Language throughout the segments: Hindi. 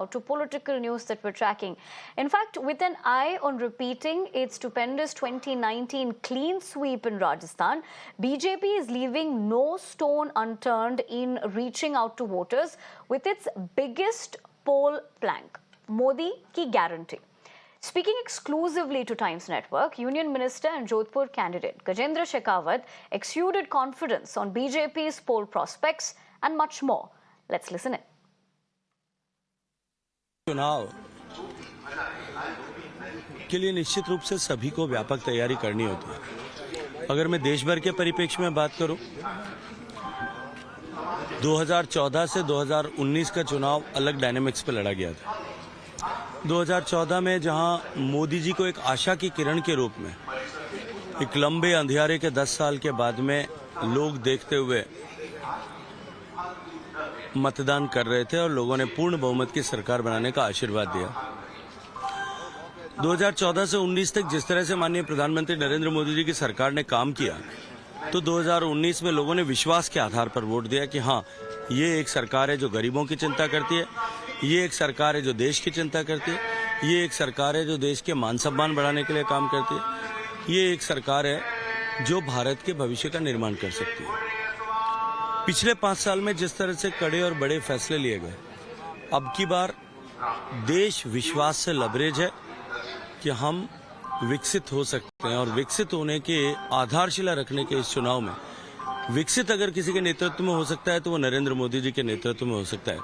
To political news that we're tracking. In fact, with an eye on repeating its stupendous 2019 clean sweep in Rajasthan, BJP is leaving no stone unturned in reaching out to voters with its biggest poll plank, Modi Ki Guarantee. Speaking exclusively to Times Network, Union Minister and Jodhpur candidate Gajendra Shekhawat exuded confidence on BJP's poll prospects and much more. Let's listen in. चुनाव के लिए निश्चित रूप से सभी को व्यापक तैयारी करनी होती है। अगर मैं देश भर के परिप्रेक्ष्य में बात करूं, 2014 से 2019 का चुनाव अलग डायनेमिक्स पे लड़ा गया था। 2014 में जहां मोदी जी को एक आशा की किरण के रूप में एक लंबे अंधियारे के 10 साल के बाद में लोग देखते हुए मतदान कर रहे थे और लोगों ने पूर्ण बहुमत की सरकार बनाने का आशीर्वाद दिया। 2014 से 19 तक जिस तरह से माननीय प्रधानमंत्री नरेंद्र मोदी जी की सरकार ने काम किया, तो 2019 में लोगों ने विश्वास के आधार पर वोट दिया कि हाँ, ये एक सरकार है जो गरीबों की चिंता करती है, ये एक सरकार है जो देश की चिंता करती है, ये एक सरकार है जो देश के मान सम्मान बढ़ाने के लिए काम करती है, ये एक सरकार है जो भारत के भविष्य का निर्माण कर सकती है। पिछले 5 साल में जिस तरह से कड़े और बड़े फैसले लिए गए, अब की बार देश विश्वास से लबरेज है कि हम विकसित हो सकते हैं, और विकसित होने के आधारशिला रखने के इस चुनाव में विकसित अगर किसी के नेतृत्व में हो सकता है तो वो नरेंद्र मोदी जी के नेतृत्व में हो सकता है।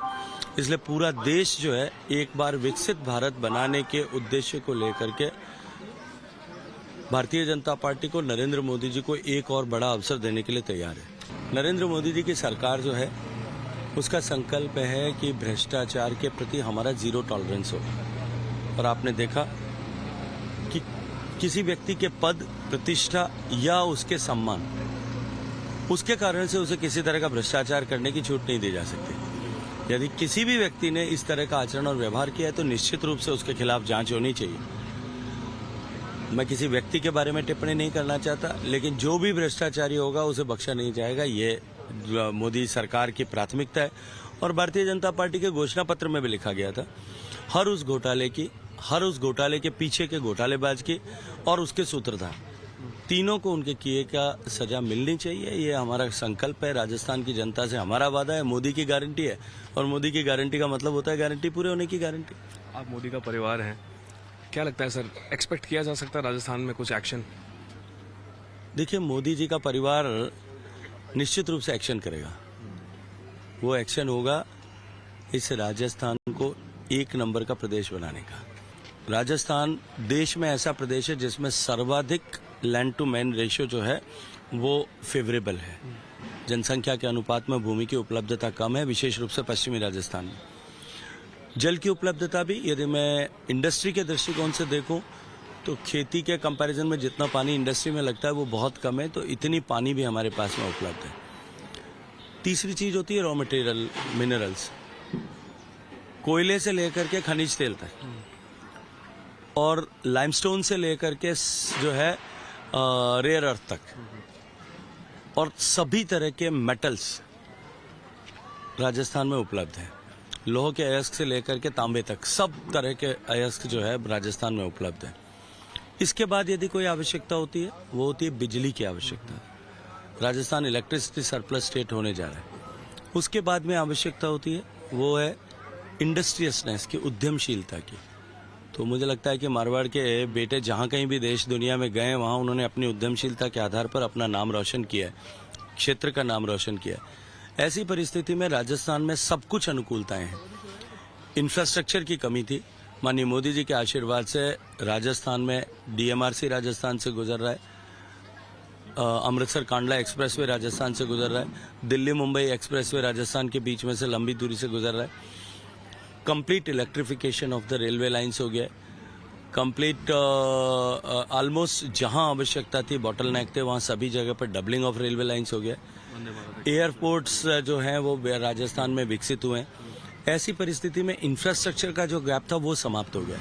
इसलिए पूरा देश जो है एक बार विकसित भारत बनाने के उद्देश्य को लेकर के भारतीय जनता पार्टी को, नरेंद्र मोदी जी को एक और बड़ा अवसर देने के लिए तैयार है। नरेंद्र मोदी जी की सरकार जो है उसका संकल्प है कि भ्रष्टाचार के प्रति हमारा जीरो टॉलरेंस हो। और आपने देखा कि किसी व्यक्ति के पद, प्रतिष्ठा या उसके सम्मान, उसके कारण से उसे किसी तरह का भ्रष्टाचार करने की छूट नहीं दी जा सकती। यदि किसी भी व्यक्ति ने इस तरह का आचरण और व्यवहार किया है तो निश्चित रूप से उसके खिलाफ जांच होनी चाहिए। मैं किसी व्यक्ति के बारे में टिप्पणी नहीं करना चाहता, लेकिन जो भी भ्रष्टाचारी होगा उसे बख्शा नहीं जाएगा। ये मोदी सरकार की प्राथमिकता है और भारतीय जनता पार्टी के घोषणा पत्र में भी लिखा गया था। हर उस घोटाले के पीछे के घोटालेबाज की और उसके सूत्रधार, तीनों को उनके किए का सजा मिलनी चाहिए। ये हमारा संकल्प है। राजस्थान की जनता से हमारा वादा है। मोदी की गारंटी है, और मोदी की गारंटी का मतलब होता है गारंटी पूरे होने की गारंटी। आप मोदी का परिवार हैं, क्या लगता है सर, एक्सपेक्ट किया जा सकता है राजस्थान में कुछ एक्शन? देखिए, मोदी जी का परिवार निश्चित रूप से एक्शन करेगा। वो एक्शन होगा इस राजस्थान को एक नंबर का प्रदेश बनाने का। राजस्थान देश में ऐसा प्रदेश है जिसमें सर्वाधिक लैंड टू मैन रेशियो जो है वो फेवरेबल है। जनसंख्या के अनुपात में भूमि की उपलब्धता कम है, विशेष रूप से पश्चिमी राजस्थान में। जल की उपलब्धता भी, यदि मैं इंडस्ट्री के दृष्टिकोण से देखूं तो खेती के कंपैरिजन में जितना पानी इंडस्ट्री में लगता है वो बहुत कम है, तो इतनी पानी भी हमारे पास में उपलब्ध है। तीसरी चीज होती है रॉ मटेरियल, मिनरल्स, कोयले से लेकर के खनिज तेल तक, और लाइमस्टोन से लेकर के जो है रेयर अर्थ तक, और सभी तरह के मेटल्स राजस्थान में उपलब्ध है। लोह के अयस्क से लेकर के तांबे तक सब तरह के अयस्क जो है राजस्थान में उपलब्ध है। इसके बाद यदि कोई आवश्यकता होती है, वो होती है बिजली की आवश्यकता। राजस्थान इलेक्ट्रिसिटी सरप्लस स्टेट होने जा रहा है। उसके बाद में आवश्यकता होती है वो है इंडस्ट्रियसनेस की, उद्यमशीलता की। तो मुझे लगता है कि मारवाड़ के बेटे जहाँ कहीं भी देश दुनिया में गए, वहाँ उन्होंने अपनी उद्यमशीलता के आधार पर अपना नाम रोशन किया है, क्षेत्र का नाम रोशन किया है। ऐसी परिस्थिति में राजस्थान में सब कुछ अनुकूलताएं हैं। इंफ्रास्ट्रक्चर की कमी थी, माननीय मोदी जी के आशीर्वाद से राजस्थान में डीएमआरसी राजस्थान से गुजर रहा है, अमृतसर कांडला एक्सप्रेसवे राजस्थान से गुजर रहा है, दिल्ली मुंबई एक्सप्रेसवे राजस्थान के बीच में से लंबी दूरी से गुजर रहा है। Complete electrification of the railway lines हो गया। कंप्लीट ऑलमोस्ट जहां आवश्यकता थी, बॉटल नेक थे, वहां सभी जगह पर डबलिंग ऑफ रेलवे लाइन्स हो गया। एयरपोर्ट्स जो हैं वो राजस्थान में विकसित हुए हैं। ऐसी परिस्थिति में इंफ्रास्ट्रक्चर का जो गैप था वो समाप्त हो गया।